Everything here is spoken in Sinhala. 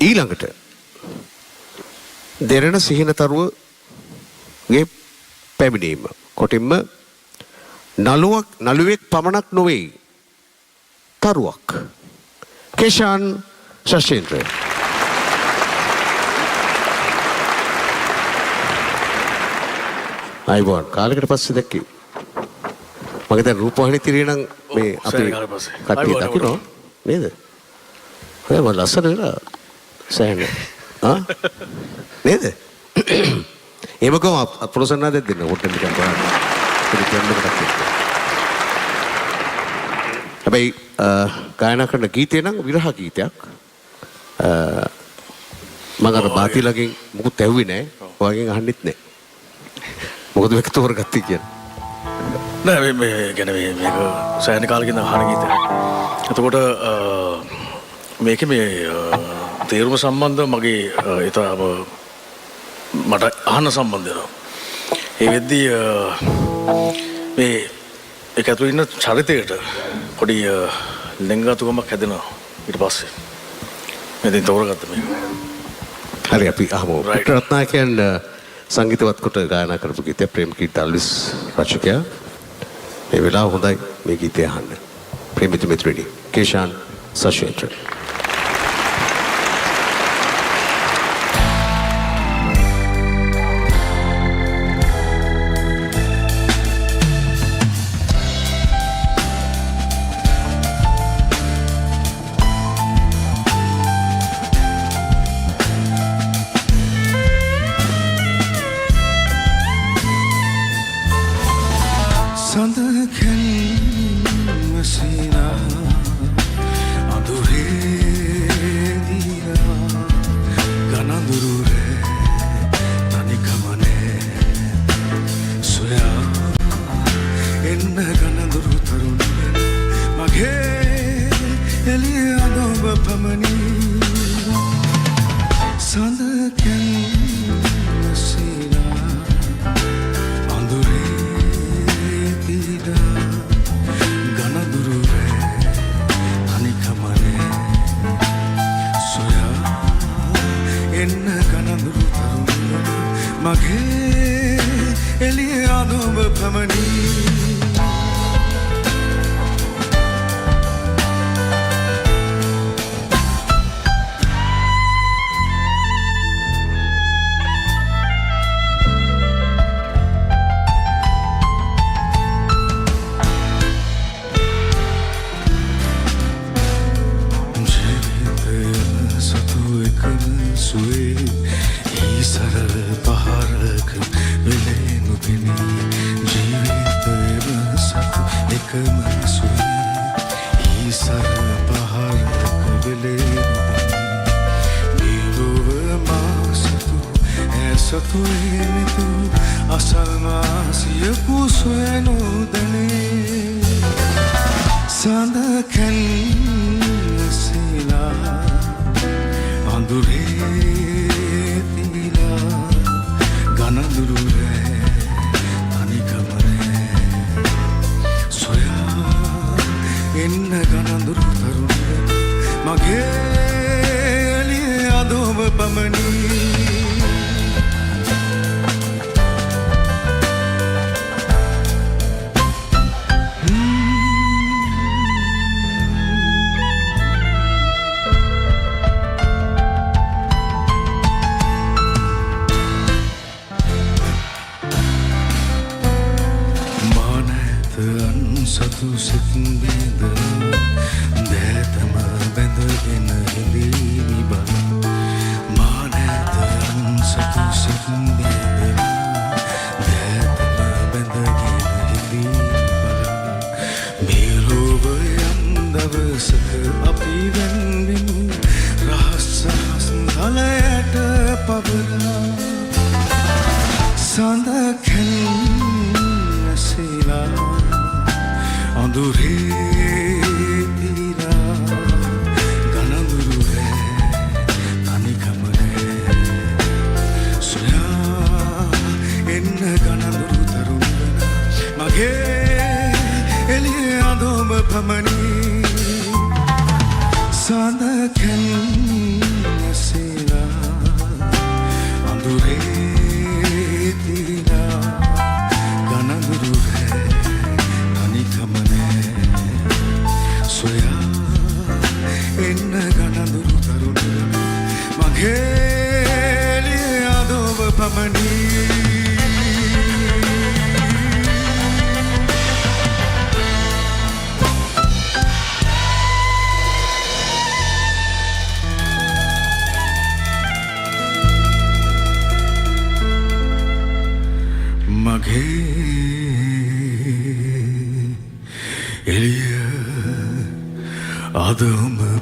ඊළඟට දෙරණ සිහිනතරුවගේ පැමිණීම කොටින්ම නළුවෙක් පමණක් නොවේ තරුවක් කේෂාන් ශෂීන්ද්‍ර අයිබෝන් කාලෙකට පස්සේ දැක්කේ මගේ දැන් රූපවාහිනිය තිරේ නම් මේ අපි කට්ටිය දකින්න නේද ඔය මම ලස්සන වෙලා සෑහෙන නේද ඒමකම අප්‍රොසන්නා දෙන්න ඔට්ටෙන් නිකන් බලන්න හැබැයි ගායනා කරන ගීතේ නම් විරහ ගීතයක් මම අර බාතිලගෙන් මුකුත් ඇහුවේ නෑ ඔයගෙන් අහන්නෙත් නෑ මොකද මේක තෝරගත්තේ කියන්නේ නෑ මේ කියන්නේ මේක සෑහෙන කාලෙකින් අහන ගීතයක් එතකොට මේකේ මේ තේරුම සම්බන්ධව මගේ ඒතම මට අහන්න සම්බන්ධ වෙනවා. ඒ වෙද්දී මේ ඒක ඇතුළේ ඉන්න චරිතයට පොඩි ලෙන්ගතුකමක් හැදෙනවා ඊට පස්සේ. මම ඉතින් තෝරගත්තා මේක. හරි අපි අහමු. රත්නායකයන් සංගීතවත් කොට ගායනා කරපු ගීතය ප්‍රේමකීර්ති අල්විස් රචකයා. මේ වෙලාව හොඳයි මේ ගීතය අහන්න. ප්‍රේමිත මිත්‍රණි කේෂාන් ශෂීන්ද්‍ර Sada can එළිය අදම